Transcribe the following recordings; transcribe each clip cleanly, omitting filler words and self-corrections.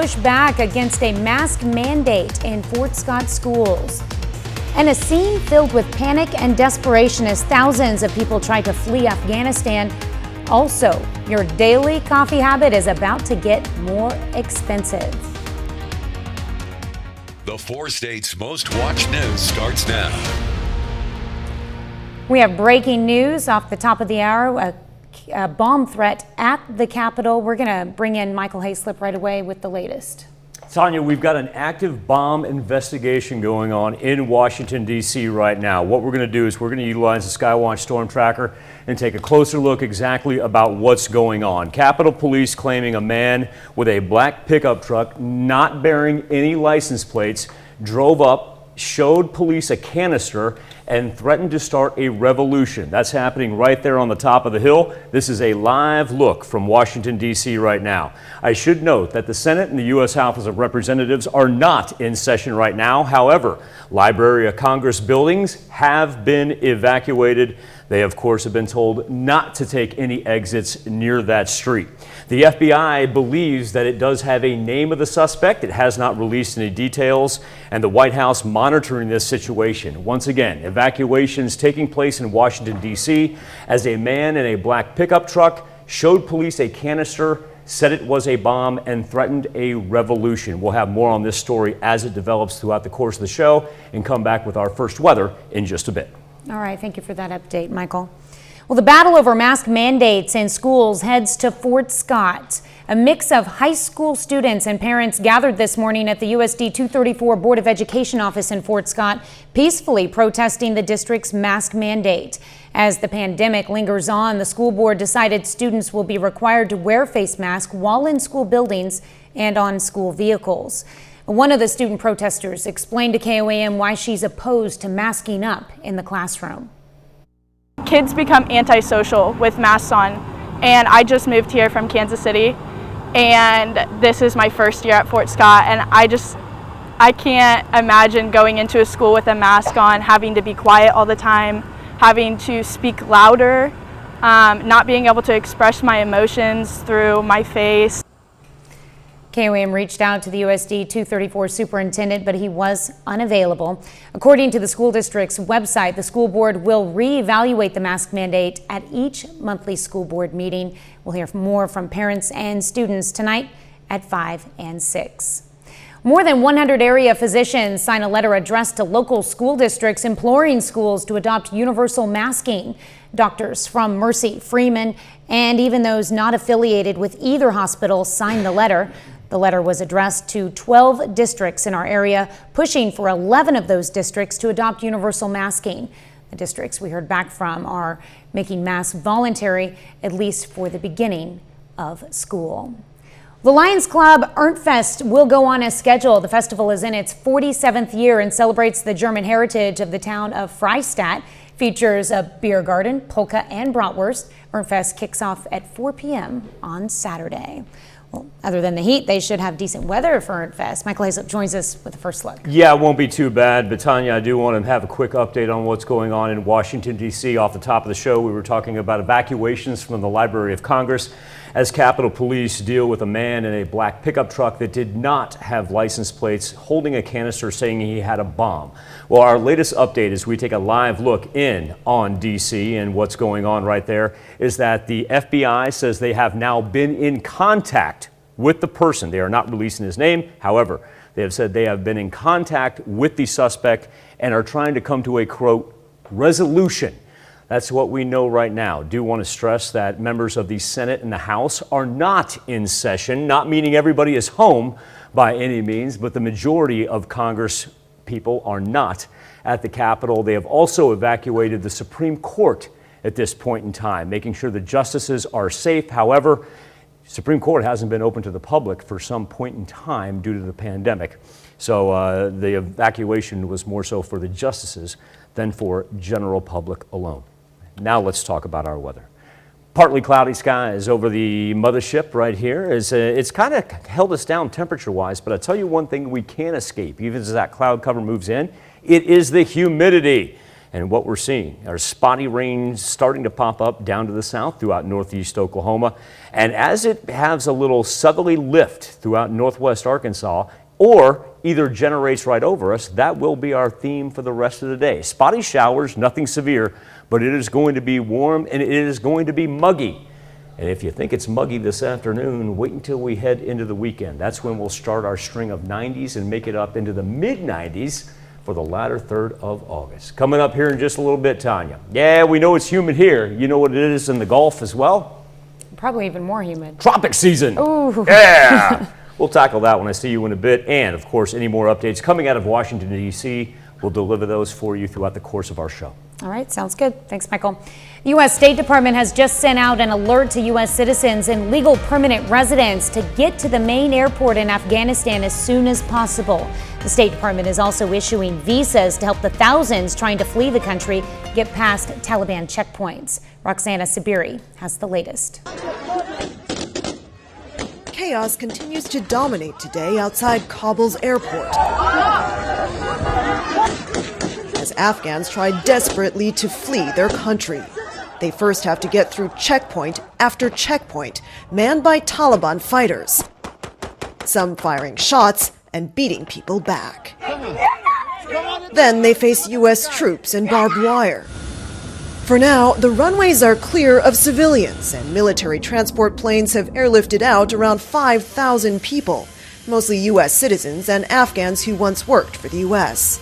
Push back against a mask mandate in Fort Scott schools. And a scene filled with panic and desperation as thousands of people try to flee Afghanistan. Also, your daily coffee habit is about to get more expensive. The 4 states' most watched news starts now. We have breaking news off the top of the hour. A bomb threat at the Capitol. We're going to bring in Michael Hayslip right away with the latest. Tanya, we've got an active bomb investigation going on in Washington, D.C. right now. What we're going to do is we're going to utilize the Skywatch Storm Tracker and take a closer look exactly about what's going on. Capitol Police claiming a man with a black pickup truck not bearing any license plates drove up, showed police a canister, and threatened to start a revolution. That's happening right there on the top of the hill. This is a live look from Washington, D.C. right now. I should note that the Senate and the U.S. House of Representatives are not in session right now. However, Library of Congress buildings have been evacuated. They, of course, have been told not to take any exits near that street. The FBI believes that it does have a name of the suspect. It has not released any details, and the White House monitoring this situation. Once again, evacuations taking place in Washington, D.C. as a man in a black pickup truck showed police a canister, said it was a bomb, and threatened a revolution. We'll have more on this story as it develops throughout the course of the show and come back with our first weather in just a bit. All right, thank you for that update, Michael. Well, the battle over mask mandates in schools heads to Fort Scott. A mix of high school students and parents gathered this morning at the USD 234 Board of Education office in Fort Scott, peacefully protesting the district's mask mandate. As the pandemic lingers on, the school board decided students will be required to wear face masks while in school buildings and on school vehicles. One of the student protesters explained to KOAM why she's opposed to masking up in the classroom. Kids become antisocial with masks on, and I just moved here from Kansas City, and this is my first year at Fort Scott, and I can't imagine going into a school with a mask on, having to be quiet all the time, having to speak louder, not being able to express my emotions through my face. KOAM reached out to the USD 234 superintendent, but he was unavailable. According to the school district's website, the school board will reevaluate the mask mandate at each monthly school board meeting. We'll hear more from parents and students tonight at 5 and 6. More than 100 area physicians sign a letter addressed to local school districts imploring schools to adopt universal masking. Doctors from Mercy, Freeman, and even those not affiliated with either hospital signed the letter. The letter was addressed to 12 districts in our area, pushing for 11 of those districts to adopt universal masking. The districts we heard back from are making masks voluntary, at least for the beginning of school. The Lions Club Ernstfest will go on as scheduled. The festival is in its 47th year and celebrates the German heritage of the town of Freistadt. Features a beer garden, polka, and bratwurst. Ernstfest kicks off at 4 p.m. on Saturday. Well, other than the heat, they should have decent weather for Ernstfest. Michael Hayslip joins us with the first look. Yeah, it won't be too bad, but Tanya, I do want to have a quick update on what's going on in Washington, D.C. Off the top of the show, we were talking about evacuations from the Library of Congress as Capitol Police deal with a man in a black pickup truck that did not have license plates holding a canister saying he had a bomb. Well, our latest update as we take a live look in on D.C. and what's going on right there is that the FBI says they have now been in contact with the person. They are not releasing his name. However, they have said they have been in contact with the suspect and are trying to come to a, quote, resolution. That's what we know right now. Do want to stress that members of the Senate and the House are not in session, not meaning everybody is home by any means, but the majority of Congress people are not at the Capitol. They have also evacuated the Supreme Court at this point in time, making sure the justices are safe. However, Supreme Court hasn't been open to the public for some point in time due to the pandemic. So the evacuation was more so for the justices than for general public alone. Now let's talk about our weather. Partly cloudy skies over the mothership right here. It's kind of held us down temperature-wise, but I'll tell you one thing we can't escape, even as that cloud cover moves in, it is the humidity. And what we're seeing are spotty rain starting to pop up down to the south throughout northeast Oklahoma. And as it has a little southerly lift throughout northwest Arkansas, or either generates right over us, that will be our theme for the rest of the day. Spotty showers, nothing severe, but it is going to be warm and it is going to be muggy. And if you think it's muggy this afternoon, wait until we head into the weekend. That's when we'll start our string of 90s and make it up into the mid-90s for the latter third of August. Coming up here in just a little bit, Tanya. Yeah, we know it's humid here. You know what it is in the Gulf as well? Probably even more humid. Tropic season. Ooh. Yeah. We'll tackle that when I see you in a bit. And, of course, any more updates coming out of Washington, D.C., we'll deliver those for you throughout the course of our show. All right, sounds good. Thanks, Michael. The U.S. State Department has just sent out an alert to U.S. citizens and legal permanent residents to get to the main airport in Afghanistan as soon as possible. The State Department is also issuing visas to help the thousands trying to flee the country get past Taliban checkpoints. Roxana Sabiri has the latest. Chaos continues to dominate today outside Kabul's airport, as Afghans try desperately to flee their country. They first have to get through checkpoint after checkpoint, manned by Taliban fighters, some firing shots and beating people back. Then they face U.S. troops and barbed wire. For now, the runways are clear of civilians, and military transport planes have airlifted out around 5,000 people, mostly U.S. citizens and Afghans who once worked for the U.S.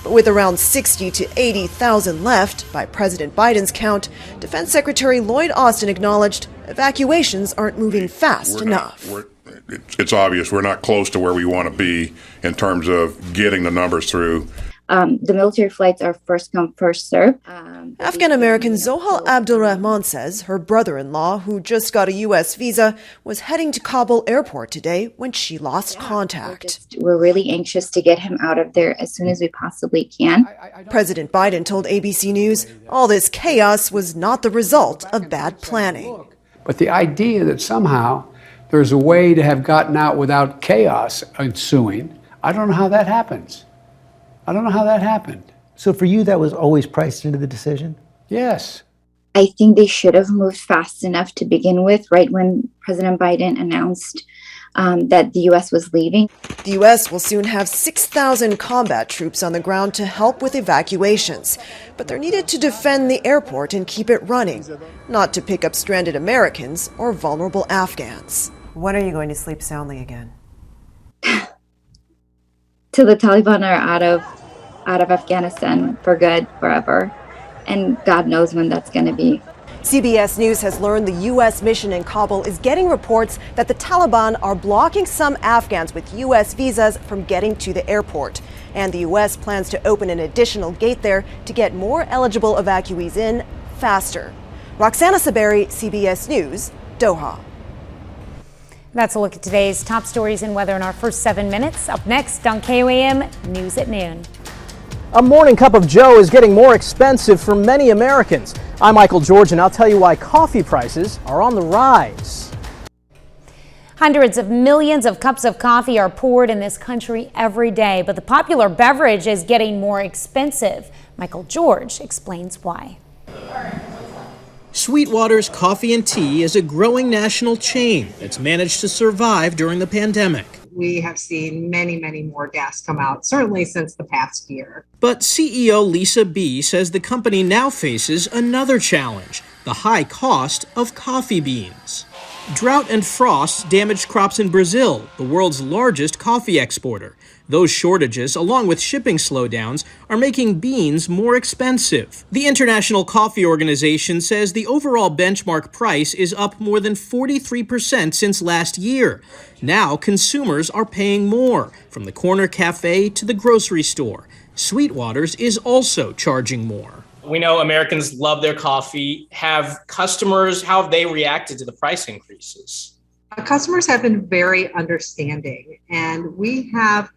But with around 60 to 80,000 left, by President Biden's count, Defense Secretary Lloyd Austin acknowledged evacuations aren't moving fast enough. It's obvious we're not close to where we want to be in terms of getting the numbers through. The military flights are first come, first serve. Afghan-American Zohal Abdulrahman says her brother-in-law, who just got a U.S. visa, was heading to Kabul airport today when she lost contact. We're really anxious to get him out of there as soon as we possibly can. President Biden told ABC News all this chaos was not the result of bad planning. But the idea that somehow there's a way to have gotten out without chaos ensuing, I don't know how that happens. I don't know how that happened. So for you, that was always priced into the decision? Yes. I think they should have moved fast enough to begin with, right when President Biden announced that the U.S. was leaving. The U.S. will soon have 6,000 combat troops on the ground to help with evacuations. But they're needed to defend the airport and keep it running, not to pick up stranded Americans or vulnerable Afghans. When are you going to sleep soundly again? Till the Taliban are out of Afghanistan for good, forever. And God knows when that's going to be. CBS News has learned the U.S. mission in Kabul is getting reports that the Taliban are blocking some Afghans with U.S. visas from getting to the airport. And the U.S. plans to open an additional gate there to get more eligible evacuees in faster. Roxana Saberi, CBS News, Doha. That's a look at today's top stories and weather in our first 7 minutes. Up next on KOAM News at Noon. A morning cup of joe is getting more expensive for many Americans. I'm Michael George, and I'll tell you why coffee prices are on the rise. Hundreds of millions of cups of coffee are poured in this country every day, but the popular beverage is getting more expensive. Michael George explains why. Sweetwater's Coffee and Tea is a growing national chain that's managed to survive during the pandemic. We have seen many, many more gas come out, certainly since the past year. But CEO Lisa B. says the company now faces another challenge, the high cost of coffee beans. Drought and frost damaged crops in Brazil, the world's largest coffee exporter. Those shortages, along with shipping slowdowns, are making beans more expensive. The International Coffee Organization says the overall benchmark price is up more than 43% since last year. Now consumers are paying more, from the corner cafe to the grocery store. Sweetwater's is also charging more. We know Americans love their coffee. How have they reacted to the price increases? Customers have been very understanding, and we have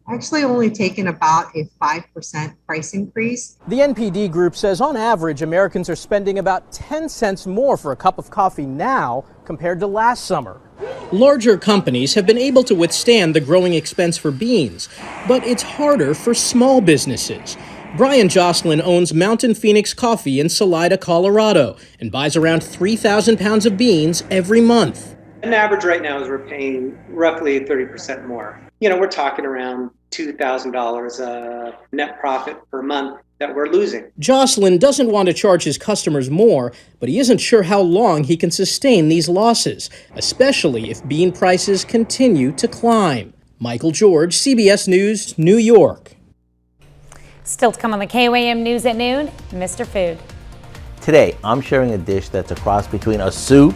actually only taken about a 5% price increase. The NPD group says on average, Americans are spending about 10 cents more for a cup of coffee now compared to last summer. Larger companies have been able to withstand the growing expense for beans, but it's harder for small businesses. Brian Jocelyn owns Mountain Phoenix Coffee in Salida, Colorado, and buys around 3,000 pounds of beans every month. An average right now is we're paying roughly 30% more. We're talking around $2,000 net profit per month that we're losing. Jocelyn doesn't want to charge his customers more, but he isn't sure how long he can sustain these losses, especially if bean prices continue to climb. Michael George, CBS News, New York. Still to come on the KOAM News at noon, Mr. Food. Today, I'm sharing a dish that's a cross between a soup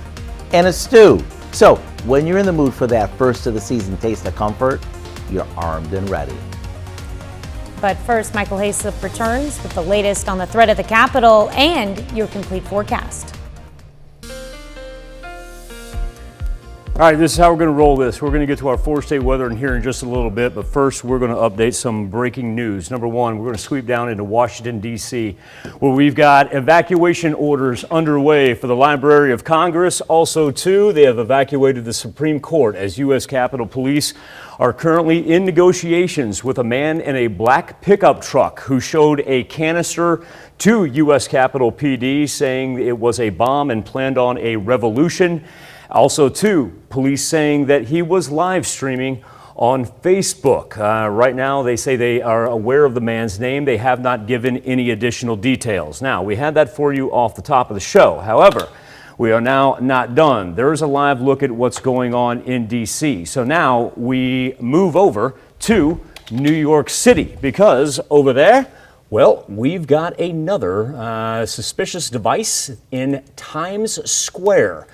and a stew. So, when you're in the mood for that first of the season taste of comfort, you're armed and ready. But first, Michael Hayslip returns with the latest on the threat at the Capitol and your complete forecast. All right, this is how we're going to roll this. We're going to get to our four-state weather in here in just a little bit, but first we're going to update some breaking news. Number one, we're going to sweep down into Washington, D.C., where we've got evacuation orders underway for the Library of Congress. Also, too, they have evacuated the Supreme Court as U.S. Capitol Police are currently in negotiations with a man in a black pickup truck who showed a canister to U.S. Capitol PD saying it was a bomb and planned on a revolution. Also, too, police saying that he was live streaming on Facebook. Right now, they say they are aware of the man's name. They have not given any additional details. Now, we had that for you off the top of the show. However, we are now not done. There is a live look at what's going on in D.C. So now we move over to New York City because over there, well, we've got another suspicious device in Times Square.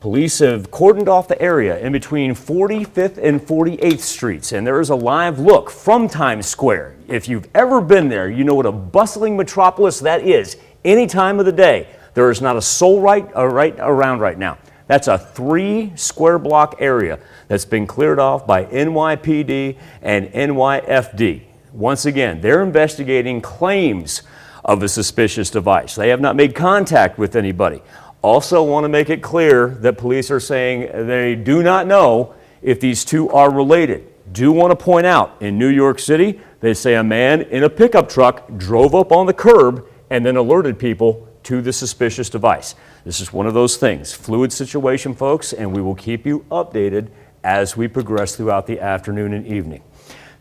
Police have cordoned off the area in between 45th and 48th Streets, and there is a live look from Times Square. If you've ever been there, you know what a bustling metropolis that is. Any time of the day, there is not a soul right around right now. That's a 3-square-block area that's been cleared off by NYPD and NYFD. Once again, they're investigating claims of a suspicious device. They have not made contact with anybody. Also want to make it clear that police are saying they do not know if these two are related. Do want to point out, in New York City, they say a man in a pickup truck drove up on the curb and then alerted people to the suspicious device. This is one of those things. Fluid situation, folks, and we will keep you updated as we progress throughout the afternoon and evening.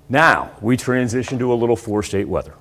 Now, we transition to a little four-state weather.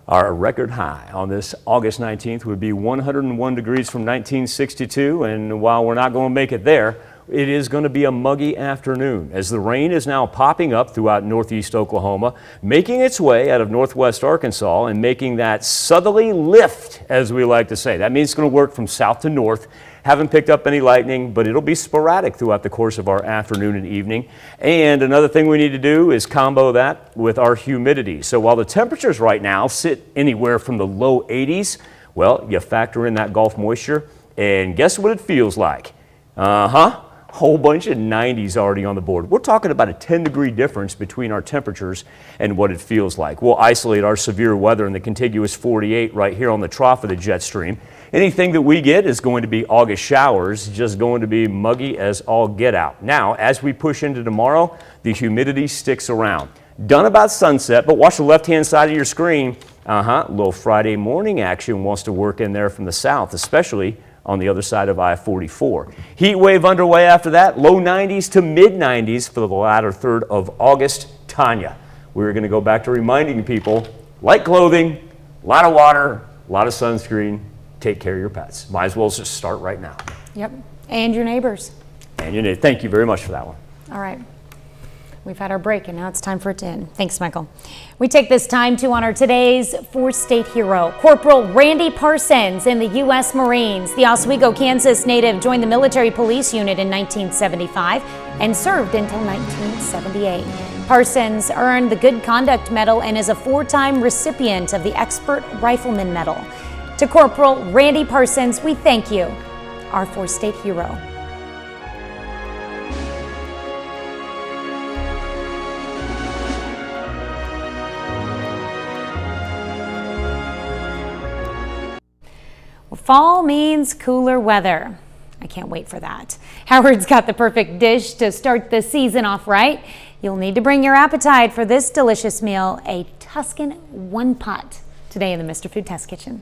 Our record high on this August 19th would be 101 degrees from 1962, and while we're not going to make it there, it is going to be a muggy afternoon as the rain is now popping up throughout northeast Oklahoma, making its way out of northwest Arkansas and making that southerly lift, as we like to say. That means it's going to work from south to north. Haven't picked up any lightning, but it'll be sporadic throughout the course of our afternoon and evening. And another thing we need to do is combo that with our humidity. So while the temperatures right now sit anywhere from the low 80s, well, you factor in that Gulf moisture, and guess what it feels like? Whole bunch of 90s already on the board. We're talking about a 10-degree difference between our temperatures and what it feels like. We'll isolate our severe weather in the contiguous 48 right here on the trough of the jet stream. Anything that we get is going to be August showers, just going to be muggy as all get out. Now, as we push into tomorrow, the humidity sticks around. Done about sunset, but watch the left-hand side of your screen. Little Friday morning action wants to work in there from the south, especially on the other side of I-44. Heat wave underway after that, low 90s to mid 90s for the latter third of August. Tanya, we're going to go back to reminding people, light clothing, a lot of water, a lot of sunscreen, take care of your pets. Might as well just start right now. Yep, and your neighbors. And your neighbors. Thank you very much for that one. All right. We've had our break, and now it's time for it to end. Thanks, Michael. We take this time to honor today's four-state hero, Corporal Randy Parsons in the U.S. Marines. The Oswego, Kansas native joined the military police unit in 1975 and served until 1978. Parsons earned the Good Conduct Medal and is a four-time recipient of the Expert Rifleman Medal. To Corporal Randy Parsons, we thank you, our four-state hero. Fall means cooler weather. I can't wait for that. Howard's got the perfect dish to start the season off right. You'll need to bring your appetite for this delicious meal, a Tuscan one-pot Today in the Mr. Food Test Kitchen.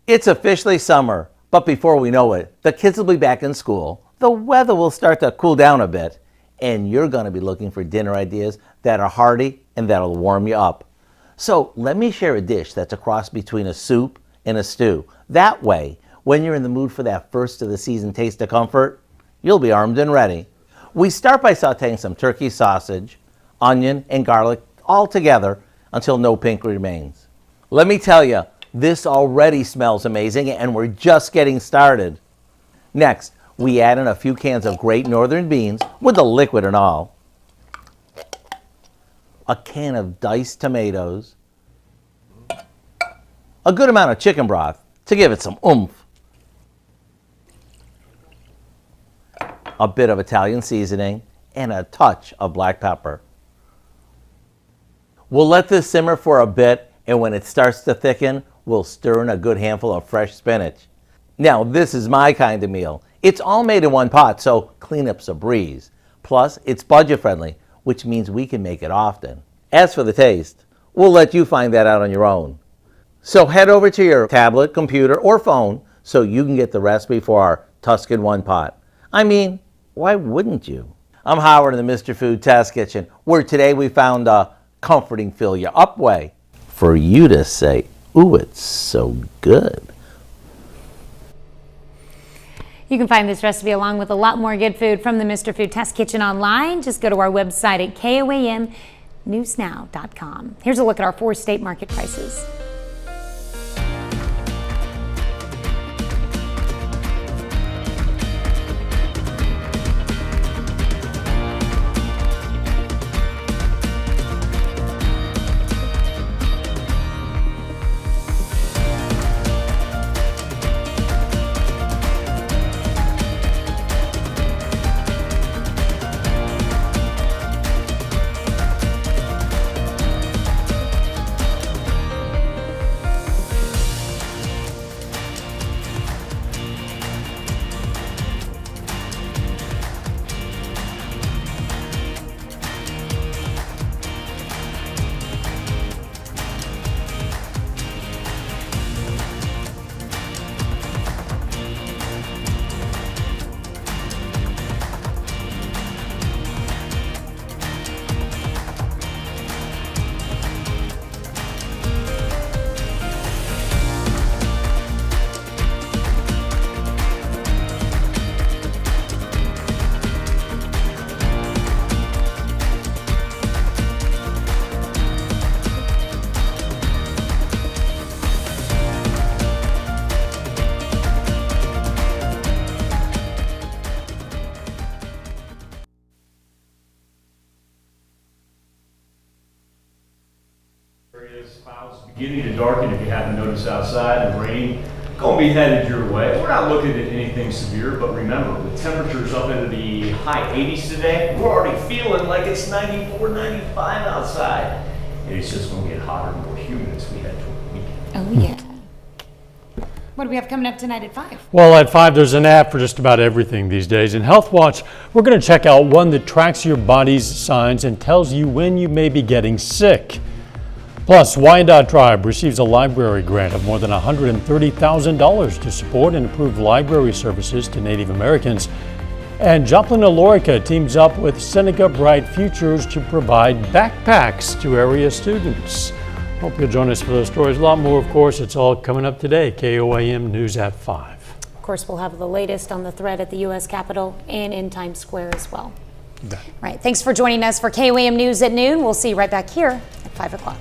It's officially summer, but before we know it, the kids will be back in school, the weather will start to cool down a bit, and you're going to be looking for dinner ideas that are hearty and that'll warm you up. So let me share a dish that's a cross between a soup and a stew. That way, when you're in the mood for that first of the season taste of comfort, you'll be armed and ready. We start by sauteing some turkey sausage, onion, and garlic all together until no pink remains. Let me tell you, this already smells amazing and we're just getting started. Next, we add in a few cans of great northern beans with the liquid and all, a can of diced tomatoes, a good amount of chicken broth to give it some oomph, a bit of Italian seasoning, and a touch of black pepper. We'll let this simmer for a bit, and when it starts to thicken, we'll stir in a good handful of fresh spinach. Now, this is my kind of meal. It's all made in one pot, so cleanup's a breeze. Plus, it's budget friendly, which means we can make it often. As for the taste, we'll let you find that out on your own. So head over to your tablet, computer, or phone so you can get the recipe for our Tuscan one pot. I mean, why wouldn't you? I'm Howard in the Mr. Food Test Kitchen, where today we found a comforting fill you up way for you to say, ooh, it's so good. You can find this recipe along with a lot more good food from the Mr. Food Test Kitchen online. Just go to our website at KOAMnewsnow.com. Here's a look at our 4 state market prices. Clouds beginning to darken if you haven't noticed outside, and rain going to be headed your way. We're not looking at anything severe, but remember, with temperatures up into the high 80s today, we're already feeling like it's 94, 95 outside. And it's just going to get hotter and more humid as we head toward the weekend. Oh, yeah. What do we have coming up tonight at 5? Well, at 5, there's an app for just about everything these days. In Health Watch, we're going to check out one that tracks your body's signs and tells you when you may be getting sick. Plus, Wyandotte Tribe receives a library grant of more than $130,000 to support and improve library services to Native Americans. And Joplin Alorica teams up with Seneca Bright Futures to provide backpacks to area students. Hope you'll join us for those stories. A lot more, of course. It's all coming up today. KOAM News at 5. Of course, we'll have the latest on the threat at the U.S. Capitol and in Times Square as well. Right. Thanks for joining us for KOAM News at noon. We'll see you right back here at 5 o'clock.